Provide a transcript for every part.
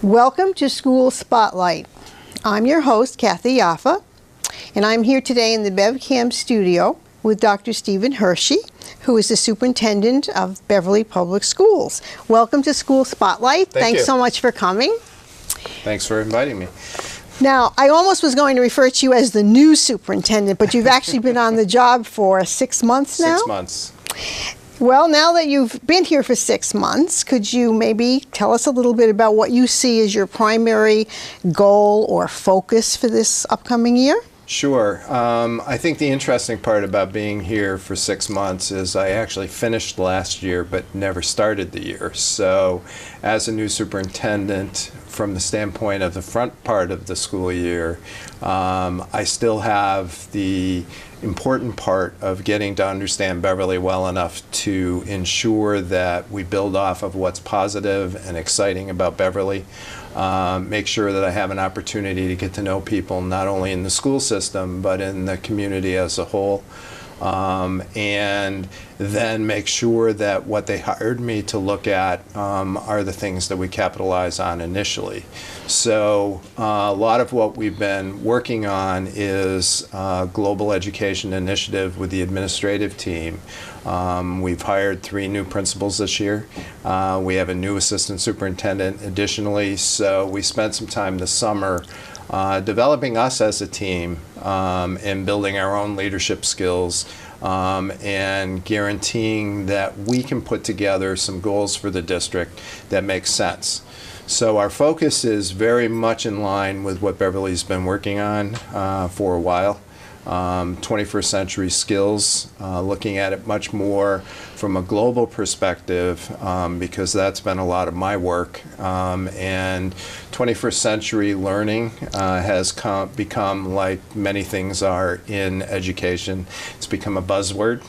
Welcome to School Spotlight. I'm your host, Kathy Yaffa, and I'm here today in the BevCam studio with Dr. Supt Hiersche, who is the superintendent of Beverly Public Schools. Welcome to School Spotlight. Thanks so much for coming. Thanks for inviting me. Now, I almost was going to refer to you as the new superintendent, but you've actually been on the job for 6 months now? 6 months. Well, now that you've been here for 6 months, could you maybe tell us a little bit about what you see as your primary goal or focus for this upcoming year? Sure. I think the interesting part about being here for 6 months is I actually finished last year but never started the year. So as a new superintendent, from the standpoint of the front part of the school year, I still have the important part of getting to understand Beverly well enough to ensure that we build off of what's positive and exciting about Beverly. Make sure that I have an opportunity to get to know people not only in the school system but in the community as a whole. And then make sure that what they hired me to look at are the things that we capitalize on initially. So a lot of what we've been working on is a global education initiative with the administrative team. We've hired 3 new principals this year. We have a new assistant superintendent additionally, so we spent some time this summer developing us as a team and building our own leadership skills and guaranteeing that we can put together some goals for the district that make sense. So our focus is very much in line with what Beverly's been working on for a while. 21st century skills, looking at it much more from a global perspective because that's been a lot of my work. And 21st century learning has become, like many things are in education, it's become a buzzword.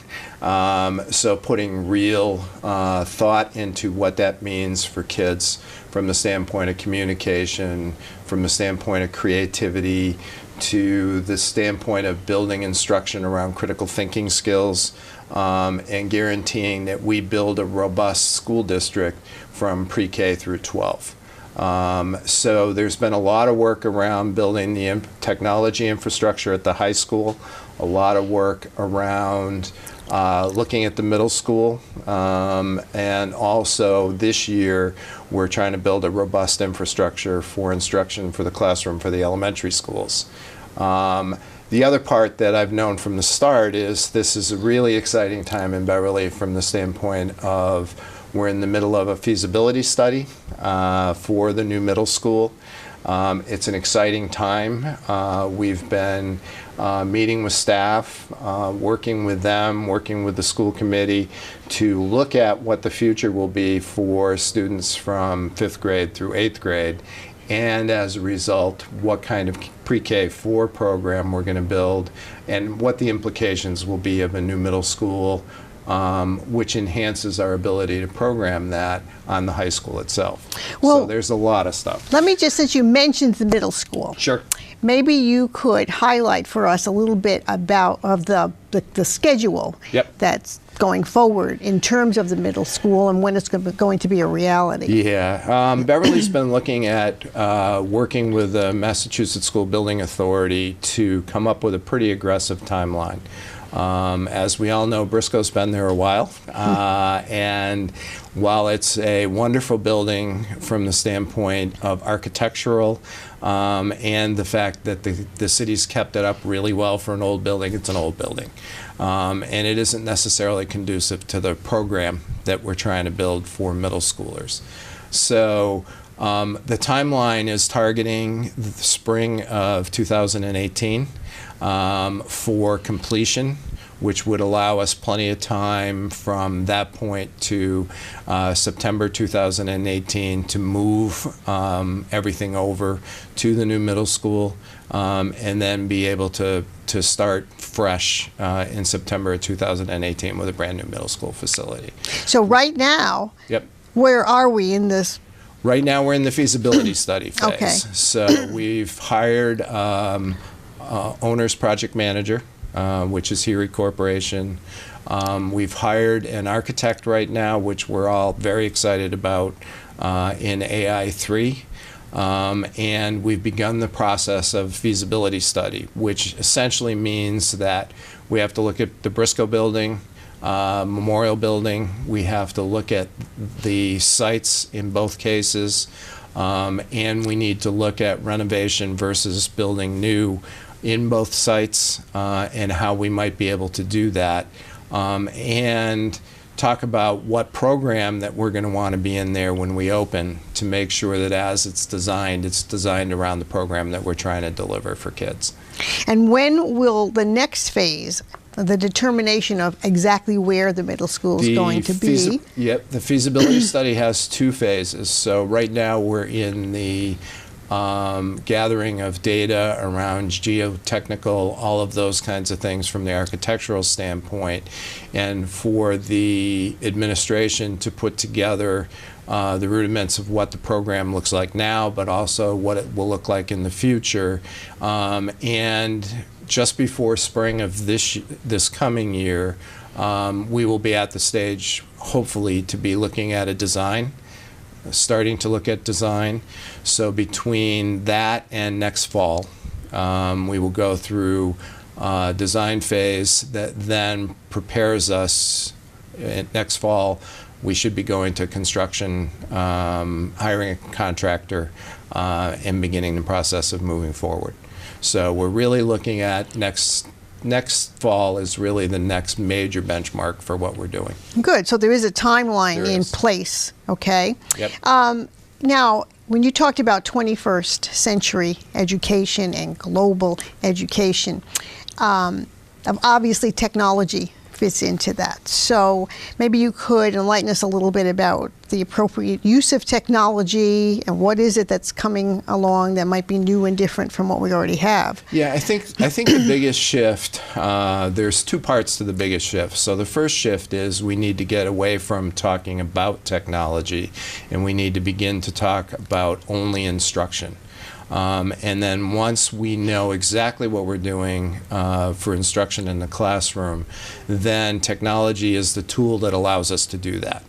So putting real thought into what that means for kids from the standpoint of communication, from the standpoint of creativity, to the standpoint of building instruction around critical thinking skills and guaranteeing that we build a robust school district from pre-K through 12. So there's been a lot of work around building the technology infrastructure at the high school, a lot of work around looking at the middle school, and also this year we're trying to build a robust infrastructure for instruction for the classroom for the elementary schools. The other part that I've known from the start is this is a really exciting time in Beverly from the standpoint of we're in the middle of a feasibility study for the new middle school. It's an exciting time. We've been meeting with staff, working with them, working with the school committee to look at what the future will be for students from 5th grade through 8th grade, and as a result, what kind of pre-K4 program we're going to build and what the implications will be of a new middle school, which enhances our ability to program that on the high school itself. Well, so there's a lot of stuff. Let me just, since you mentioned the middle school. Sure. Maybe you could highlight for us a little bit about the schedule that's going forward in terms of the middle school and when it's going to be a reality. Yeah, Beverly's been looking at working with the Massachusetts School Building Authority to come up with a pretty aggressive timeline. As we all know, Briscoe's been there a while, and while it's a wonderful building from the standpoint of architectural and the fact that the city's kept it up really well for an old building, it's an old building. And it isn't necessarily conducive to the program that we're trying to build for middle schoolers. So the timeline is targeting the spring of 2018 for completion, which would allow us plenty of time from that point to September 2018 to move everything over to the new middle school and then be able to start fresh in September of 2018 with a brand new middle school facility. So right now, where are we in this? Right now we're in the feasibility study phase. Okay. So we've hired owner's project manager, which is Heery Corporation. We've hired an architect right now, which we're all very excited about, in AI3. And we've begun the process of feasibility study, which essentially means that we have to look at the Briscoe building, Memorial building. We have to look at the sites in both cases, and we need to look at renovation versus building new in both sites, and how we might be able to do that, and talk about what program that we're going to want to be in there when we open, to make sure that as it's designed around the program that we're trying to deliver for kids. And when will the next phase, the determination of exactly where the middle school is going to be? Yep, the feasibility study has two phases. So right now we're in the gathering of data around geotechnical, all of those kinds of things from the architectural standpoint, and for the administration to put together the rudiments of what the program looks like now, but also what it will look like in the future. And just before spring of this coming year, we will be at the stage, hopefully, to be looking at a design, starting to look at design. So between that and next fall, we will go through design phase that then prepares us. Next fall, we should be going to construction, hiring a contractor, and beginning the process of moving forward. So we're really looking at next fall is really the next major benchmark for what we're doing. Good. So there is a timeline in place, okay? Yep. Now, when you talked about 21st century education and global education, obviously technology fits into that. So maybe you could enlighten us a little bit about the appropriate use of technology and what is it that's coming along that might be new and different from what we already have. Yeah, I think the biggest shift, there's two parts to the biggest shift. So the first shift is we need to get away from talking about technology, and we need to begin to talk about only instruction. And then once we know exactly what we're doing for instruction in the classroom, then technology is the tool that allows us to do that.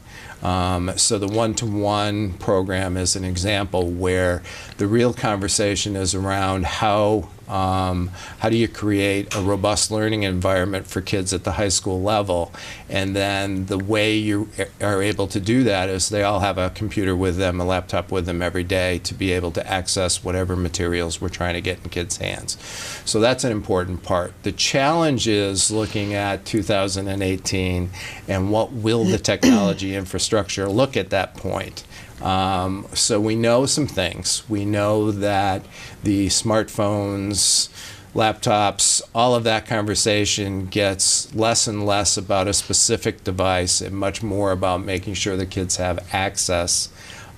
So the one-to-one program is an example where the real conversation is around how do you create a robust learning environment for kids at the high school level, and then the way you are able to do that is they all have a computer with them, a laptop with them every day to be able to access whatever materials we're trying to get in kids' hands. So that's an important part. The challenge is looking at 2018 and what will the technology infrastructure look at that point. So we know some things. We know that the smartphones, laptops, all of that conversation gets less and less about a specific device and much more about making sure the kids have access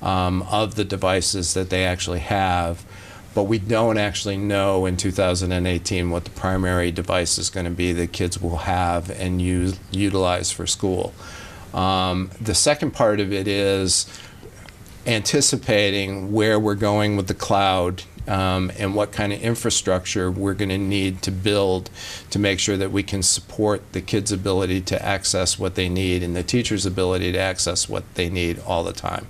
of the devices that they actually have. But we don't actually know in 2018 what the primary device is going to be that kids will have and utilize for school. The second part of it is anticipating where we're going with the cloud and what kind of infrastructure we're going to need to build to make sure that we can support the kids' ability to access what they need and the teachers' ability to access what they need all the time.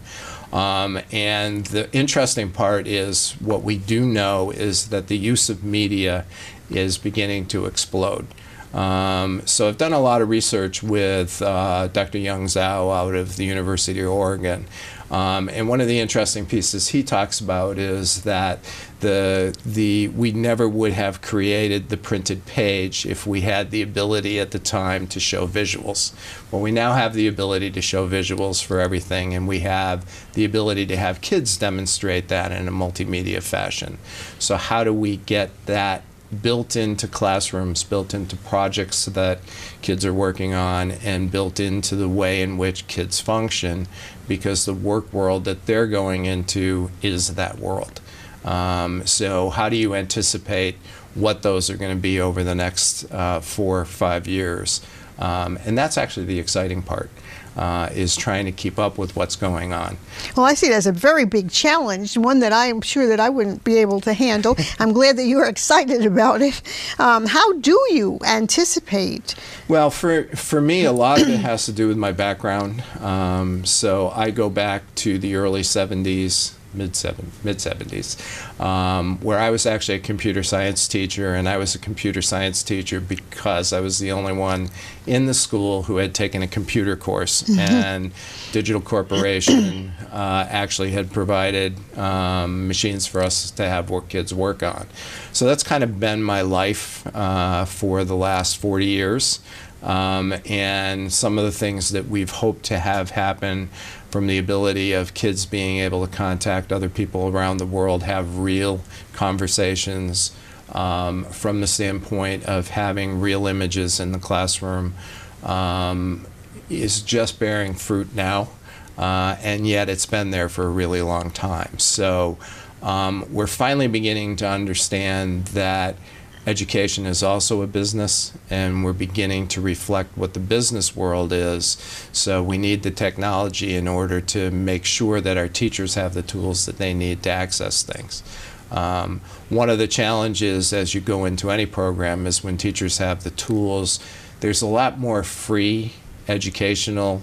And the interesting part is what we do know is that the use of media is beginning to explode. So I've done a lot of research with Dr. Young Zhao out of the University of Oregon. And one of the interesting pieces he talks about is that we never would have created the printed page if we had the ability at the time to show visuals. Well, we now have the ability to show visuals for everything, and we have the ability to have kids demonstrate that in a multimedia fashion. So how do we get that built into classrooms, built into projects that kids are working on, and built into the way in which kids function, because the work world that they're going into is that world. So how do you anticipate what those are going to be over the next 4 or 5 years? And that's actually the exciting part. Is trying to keep up with what's going on. Well, I see it as a very big challenge, one that I am sure that I wouldn't be able to handle. I'm glad that you are excited about it. How do you anticipate? Well, for me, a lot of it has to do with my background. So I go back to the early 70s mid-70s, where I was actually a computer science teacher, and I was a computer science teacher because I was the only one in the school who had taken a computer course, and Digital Corporation actually had provided machines for us to have kids work on. So that's kind of been my life for the last 40 years. And some of the things that we've hoped to have happen from the ability of kids being able to contact other people around the world, have real conversations, from the standpoint of having real images in the classroom, is just bearing fruit now, and yet it's been there for a really long time. So we're finally beginning to understand that education is also a business, and we're beginning to reflect what the business world is. So we need the technology in order to make sure that our teachers have the tools that they need to access things. One of the challenges as you go into any program is when teachers have the tools, there's a lot more free educational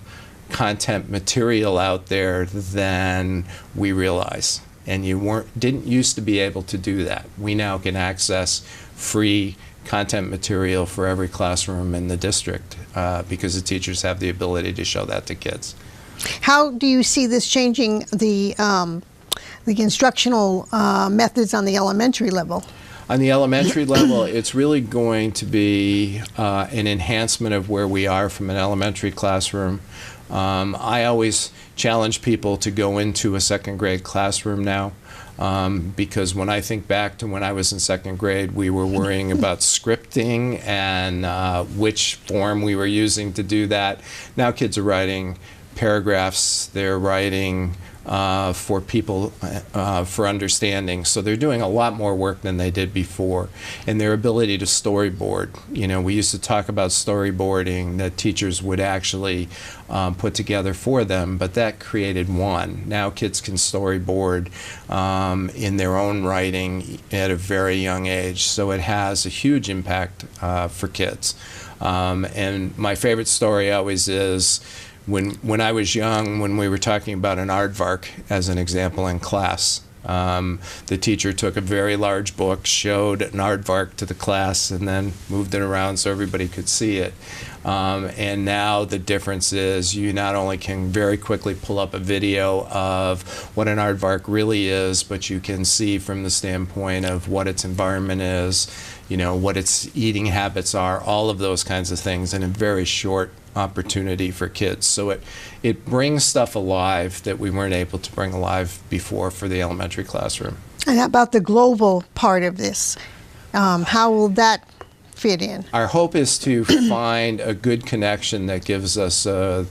content material out there than we realize. And you didn't used to be able to do that. We now can access free content material for every classroom in the district because the teachers have the ability to show that to kids. How do you see this changing the instructional methods on the elementary level? On the elementary level, it's really going to be an enhancement of where we are from an elementary classroom. I always challenge people to go into a second grade classroom now, because when I think back to when I was in second grade, we were worrying about scripting and which form we were using to do that. Now kids are writing paragraphs, they're writing for people for understanding. So they're doing a lot more work than they did before. And their ability to storyboard. You know, we used to talk about storyboarding that teachers would actually put together for them, but that created one. Now kids can storyboard in their own writing at a very young age. So it has a huge impact for kids. And my favorite story always is, when I was young, when we were talking about an aardvark as an example in class, the teacher took a very large book, showed an aardvark to the class, and then moved it around so everybody could see it. And now the difference is you not only can very quickly pull up a video of what an aardvark really is, but you can see from the standpoint of what its environment is, you know, what its eating habits are, all of those kinds of things in a very short opportunity for kids. So it brings stuff alive that we weren't able to bring alive before for the elementary classroom. And how about the global part of this? How will that fit in? Our hope is to find a good connection that gives us the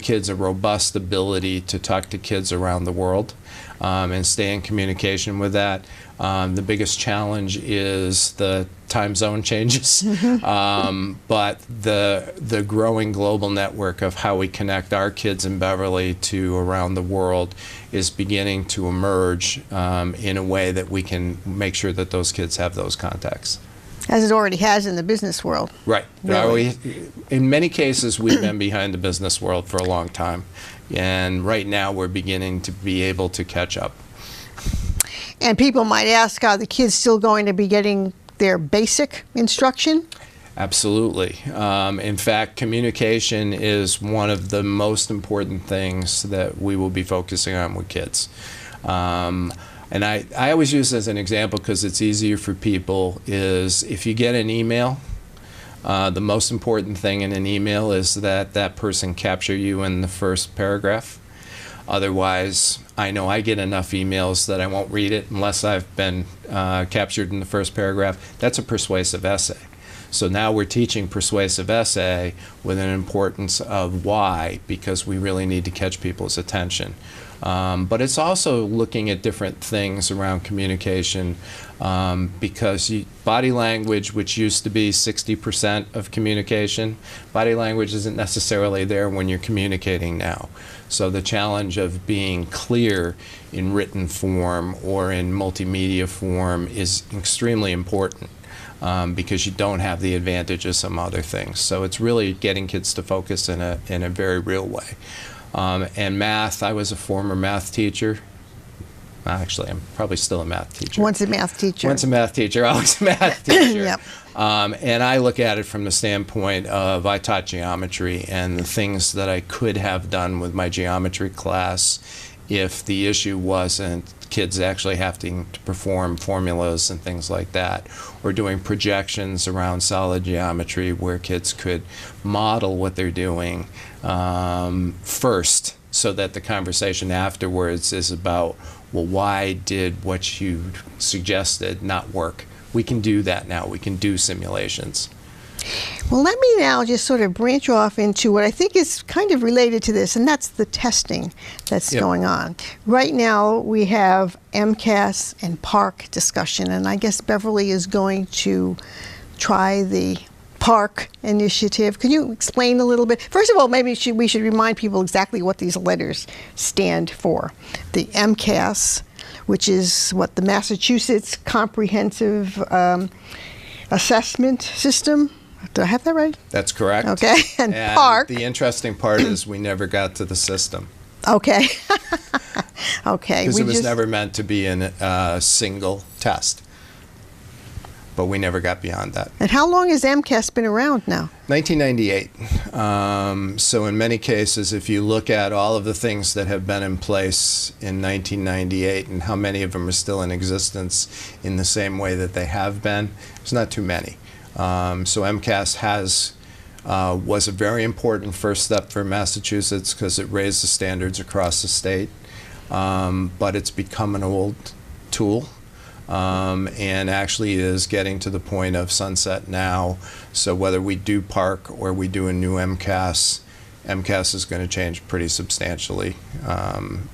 kids a robust ability to talk to kids around the world and stay in communication with that. The biggest challenge is the time zone changes, but the growing global network of how we connect our kids in Beverly to around the world is beginning to emerge in a way that we can make sure that those kids have those contacts. As it already has in the business world. Right. Really? In many cases, we've been behind the business world for a long time, and right now we're beginning to be able to catch up. And people might ask, are the kids still going to be getting their basic instruction? Absolutely. In fact, communication is one of the most important things that we will be focusing on with kids. And I always use this as an example because it's easier for people, is if you get an email, the most important thing in an email is that that person capture you in the first paragraph. Otherwise, I know I get enough emails that I won't read it unless I've been captured in the first paragraph. That's a persuasive essay. So now we're teaching persuasive essay with an importance of why, because we really need to catch people's attention. But it's also looking at different things around communication, because body language, which used to be 60% of communication, body language isn't necessarily there when you're communicating now. So the challenge of being clear in written form or in multimedia form is extremely important. Because you don't have the advantage of some other things. So it's really getting kids to focus in a very real way. And math, I was a former math teacher. Actually, I'm probably still a math teacher. Once a math teacher. Once a math teacher, always a math teacher. Yep. And I look at it from the standpoint of I taught geometry, and the things that I could have done with my geometry class if the issue wasn't kids actually having to perform formulas and things like that, or doing projections around solid geometry where kids could model what they're doing first, so that the conversation afterwards is about, well, why did what you suggested not work? We can do that now. We can do simulations. Well, let me now just sort of branch off into what I think is kind of related to this, and that's the testing that's going on. Right now, we have MCAS and PARC discussion, and I guess Beverly is going to try the PARC initiative. Could you explain a little bit? First of all, maybe we should remind people exactly what these letters stand for. The MCAS, which is what the Massachusetts Comprehensive Assessment System. Do I have that right? That's correct. Okay. And PARC. The interesting part is we never got to the system. Okay. Okay. Because it was never meant to be a single test. But we never got beyond that. And how long has MCAS been around now? 1998. So in many cases, if you look at all of the things that have been in place in 1998 and how many of them are still in existence in the same way that they have been, it's not too many. So MCAS was a very important first step for Massachusetts because it raised the standards across the state. But it's become an old tool. And actually is getting to the point of sunset now. So whether we do PARC or we do a new MCAS, MCAS is going to change pretty substantially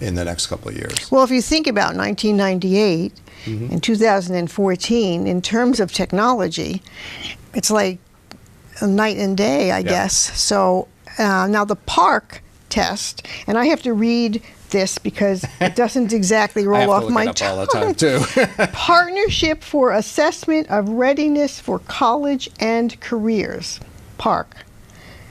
in the next couple of years. Well, if you think about 1998 and 2014, in terms of technology, it's like a night and day, I guess. So now the PARC test, and I have to read this because it doesn't exactly roll off my tongue. I have to look it up all the time, too. Partnership for Assessment of Readiness for College and Careers, PARC.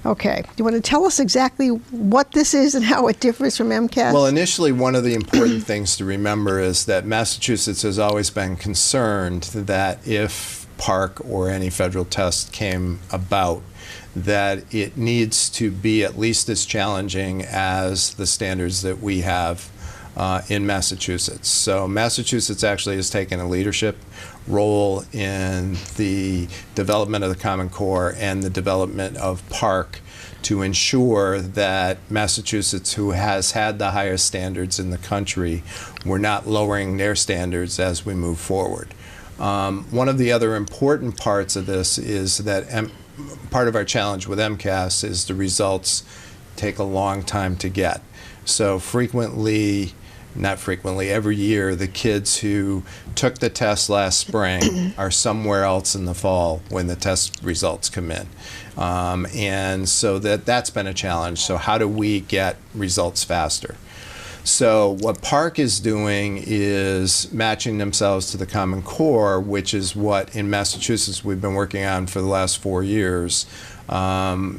Okay. Do you want to tell us exactly what this is and how it differs from MCAS? Well, initially, one of the important things to remember is that Massachusetts has always been concerned that if PARC or any federal test came about, that it needs to be at least as challenging as the standards that we have in Massachusetts. So Massachusetts actually has taken a leadership role in the development of the Common Core and the development of PARC to ensure that Massachusetts, who has had the highest standards in the country, we're not lowering their standards as we move forward. One of the other important parts of this is that part of our challenge with MCAS is the results take a long time to get. So not frequently, every year, the kids who took the test last spring are somewhere else in the fall when the test results come in. And so that's been a challenge. So how do we get results faster? So what PARC is doing is matching themselves to the Common Core, which is what in Massachusetts we've been working on for the last 4 years,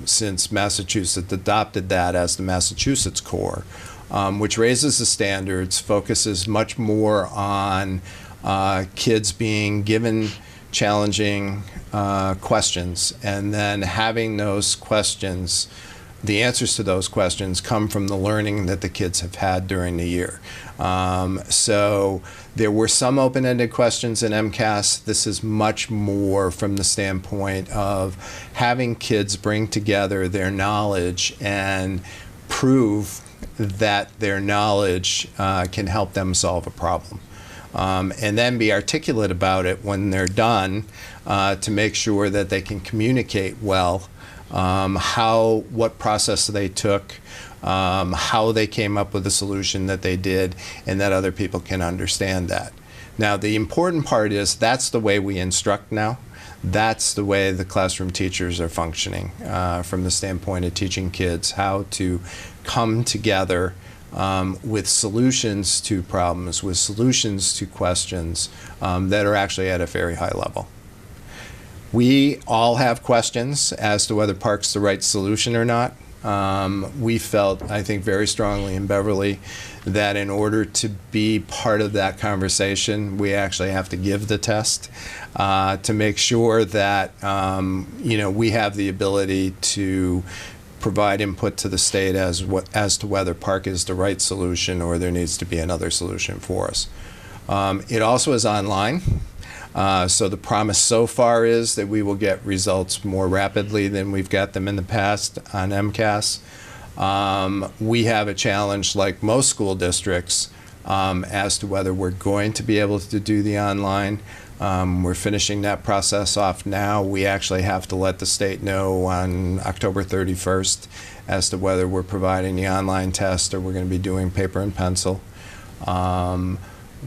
since Massachusetts adopted that as the Massachusetts Core, which raises the standards, focuses much more on kids being given challenging questions, and then having those questions, the answers to those questions come from the learning that the kids have had during the year. So there were some open-ended questions in MCAS. This is much more from the standpoint of having kids bring together their knowledge and prove that their knowledge can help them solve a problem. And then be articulate about it when they're done to make sure that they can communicate well what process they took, how they came up with the solution that they did, and that other people can understand that. Now, the important part is that's the way we instruct now. That's the way the classroom teachers are functioning from the standpoint of teaching kids how to come together with solutions to problems, with solutions to questions that are actually at a very high level. We all have questions as to whether PARC's the right solution or not, we felt, I think, very strongly in Beverly that in order to be part of that conversation, we actually have to give the test to make sure that we have the ability to provide input to the state as to whether PARCC is the right solution or there needs to be another solution for us. It also is online. So the promise so far is that we will get results more rapidly than we've got them in the past on MCAS. We have a challenge, like most school districts, as to whether we're going to be able to do the online. We're finishing that process off now. We actually have to let the state know on October 31st as to whether we're providing the online test or we're going to be doing paper and pencil.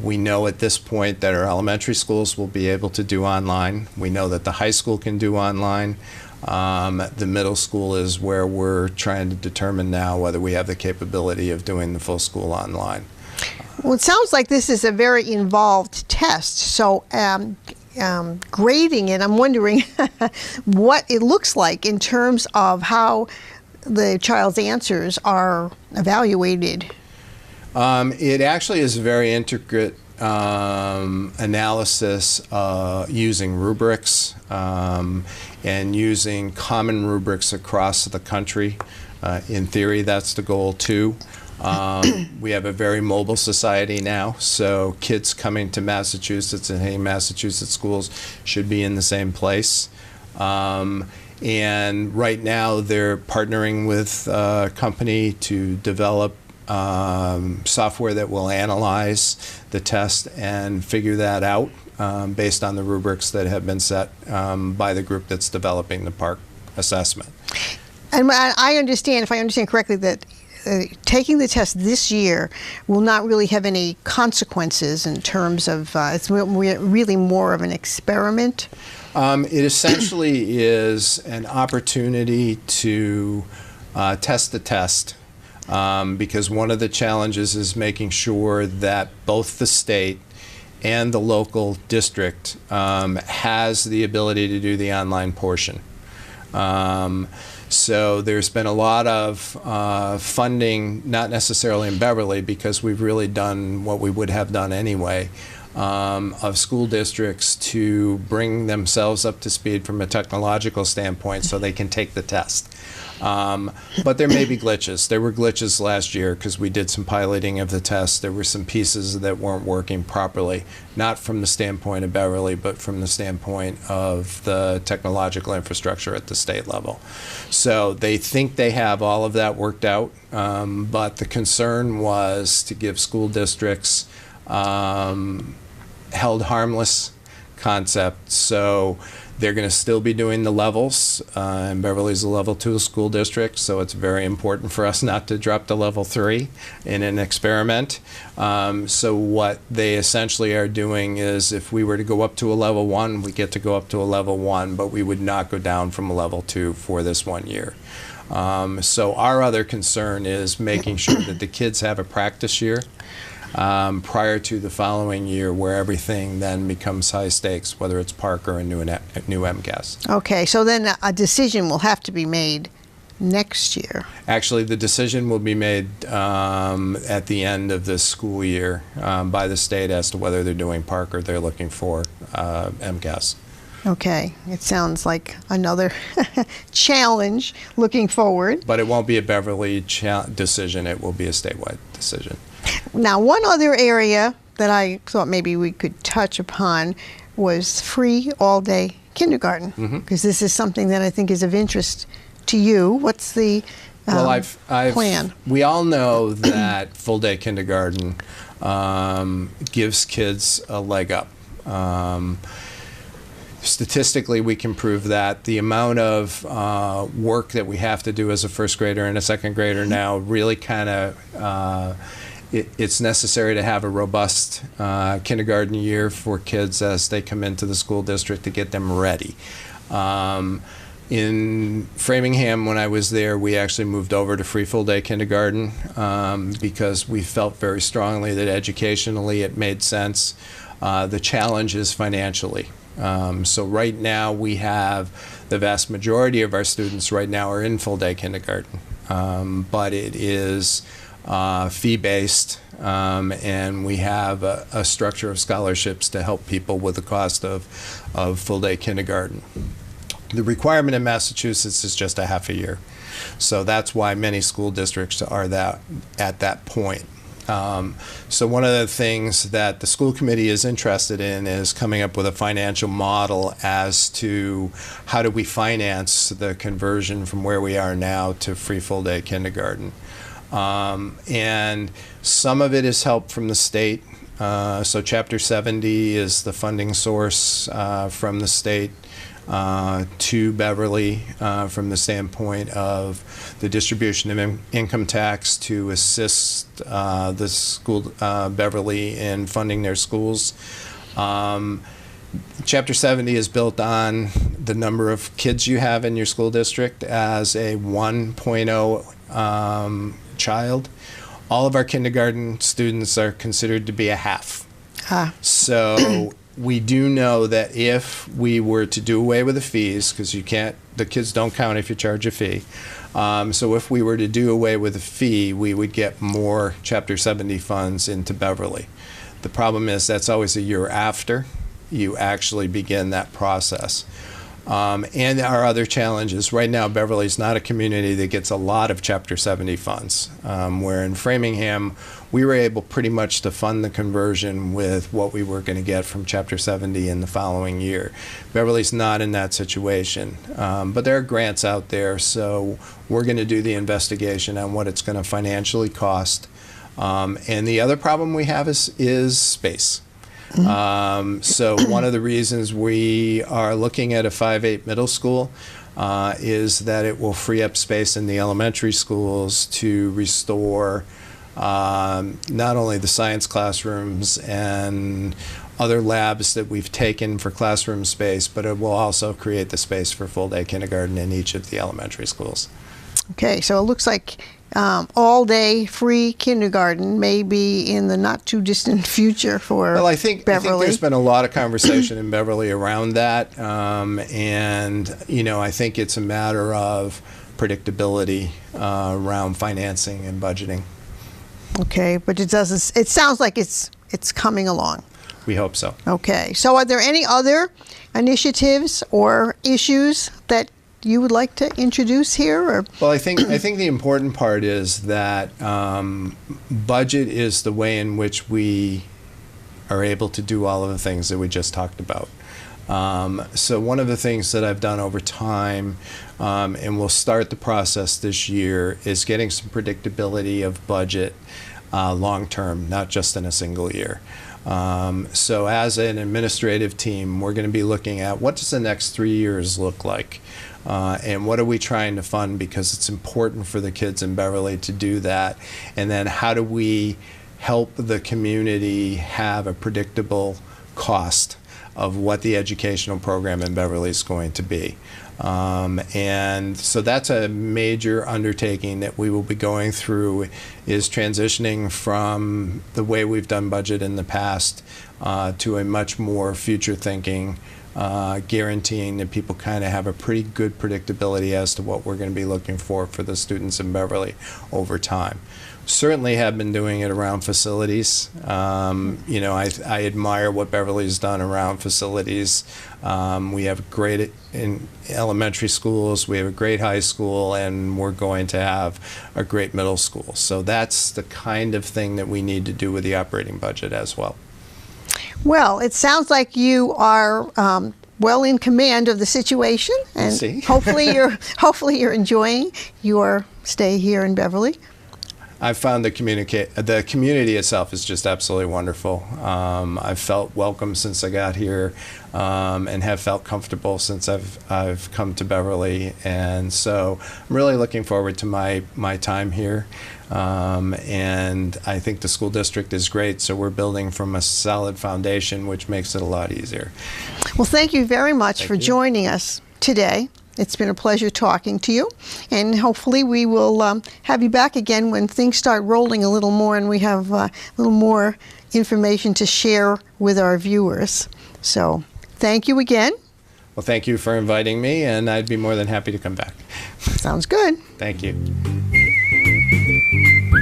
We know at this point that our elementary schools will be able to do online. We know that the high school can do online. The middle school is where we're trying to determine now whether we have the capability of doing the full school online. Well, it sounds like this is a very involved test. So grading it, I'm wondering what it looks like in terms of how the child's answers are evaluated. It actually is a very intricate analysis using rubrics and using common rubrics across the country. In theory, that's the goal too. We have a very mobile society now, so kids coming to Massachusetts and any Massachusetts schools should be in the same place. And right now they're partnering with a company to develop software that will analyze the test and figure that out based on the rubrics that have been set by the group that's developing the PARCC assessment. And I understand, if I understand correctly, that taking the test this year will not really have any consequences in terms of, it's really more of an experiment? It essentially is an opportunity to test the test. Because one of the challenges is making sure that both the state and the local district has the ability to do the online portion. So there's been a lot of funding, not necessarily in Beverly, because we've really done what we would have done anyway, of school districts to bring themselves up to speed from a technological standpoint so they can take the test. But there may be glitches. There were glitches last year because we did some piloting of the test. There were some pieces that weren't working properly, not from the standpoint of Beverly, but from the standpoint of the technological infrastructure at the state level. So they think they have all of that worked out, but the concern was to give school districts held harmless concept. So they're going to still be doing the levels, and Beverly's a level 2 school district, so it's very important for us not to drop to level 3 in an experiment. So what they essentially are doing is, if we were to go up to a level 1, we get to go up to a level 1, but we would not go down from a level 2 for this 1 year. So our other concern is making sure that the kids have a practice year prior to the following year, where everything then becomes high stakes, whether it's PARCC or a new MCAS. Okay, so then a decision will have to be made next year. Actually, the decision will be made at the end of this school year by the state as to whether they're doing PARCC or they're looking for MCAS. Okay, it sounds like another challenge looking forward. But it won't be a Beverly decision, it will be a statewide decision. Now, one other area that I thought maybe we could touch upon was free all-day kindergarten, because this is something that I think is of interest to you. What's the plan? We all know that full-day kindergarten gives kids a leg up. Statistically, we can prove that. The amount of work that we have to do as a first grader and a second grader now really kind of it's necessary to have a robust kindergarten year for kids as they come into the school district to get them ready. In Framingham, when I was there, we actually moved over to free full-day kindergarten because we felt very strongly that educationally it made sense. The challenge is financially. So right now we have the vast majority of our students right now are in full-day kindergarten. but it is fee-based, and we have a structure of scholarships to help people with the cost of full-day kindergarten. The requirement in Massachusetts is just a half a year, so that's why many school districts are at that point. So one of the things that the school committee is interested in is coming up with a financial model as to how do we finance the conversion from where we are now to free full-day kindergarten. And some of it is help from the state. So Chapter 70 is the funding source from the state to Beverly from the standpoint of the distribution of income tax to assist the school, Beverly, in funding their schools. Chapter 70 is built on the number of kids you have in your school district as a 1.0 child. All of our kindergarten students are considered to be a half. So we do know that if we were to do away with the fees, because the kids don't count if you charge a fee. So if we were to do away with the fee, we would get more Chapter 70 funds into Beverly. The problem is that's always a year after you actually begin that process. And our other challenges. Right now, Beverly's not a community that gets a lot of Chapter 70 funds, where in Framingham, we were able pretty much to fund the conversion with what we were going to get from Chapter 70 in the following year. Beverly's not in that situation, but there are grants out there, so we're going to do the investigation on what it's going to financially cost. And the other problem we have is space. So one of the reasons we are looking at a 5-8 middle school is that it will free up space in the elementary schools to restore not only the science classrooms and other labs that we've taken for classroom space, but it will also create the space for full-day kindergarten in each of the elementary schools. Okay, so it looks like all-day free kindergarten may be in the not-too-distant future for Beverly. Well, I think there's been a lot of conversation in Beverly around that, and I think it's a matter of predictability around financing and budgeting. Okay, but it sounds like it's coming along. We hope so. Okay, so are there any other initiatives or issues that you would like to introduce here? Or? Well, I think the important part is that budget is the way in which we are able to do all of the things that we just talked about. So one of the things that I've done over time, and we'll start the process this year, is getting some predictability of budget long term, not just in a single year. So as an administrative team, we're going to be looking at what does the next 3 years look like? And what are we trying to fund, because it's important for the kids in Beverly to do that, and then how do we help the community have a predictable cost of what the educational program in Beverly is going to be. And so that's a major undertaking that we will be going through, is transitioning from the way we've done budget in the past to a much more future thinking, guaranteeing that people kind of have a pretty good predictability as to what we're going to be looking for the students in Beverly over time. Certainly have been doing it around facilities. I admire what Beverly's done around facilities. We have great in elementary schools, we have a great high school, and we're going to have a great middle school. So that's the kind of thing that we need to do with the operating budget as well. Well, it sounds like you are well in command of the situation, and hopefully you're enjoying your stay here in Beverly. I've found the community itself is just absolutely wonderful. I've felt welcome since I got here, and have felt comfortable since I've come to Beverly, and so I'm really looking forward to my time here. And I think the school district is great, so we're building from a solid foundation, which makes it a lot easier. Well, thank you very much for joining us today. It's been a pleasure talking to you, and hopefully we will have you back again when things start rolling a little more and we have a little more information to share with our viewers. So thank you again. Well, thank you for inviting me, and I'd be more than happy to come back. Sounds good. Thank you. you.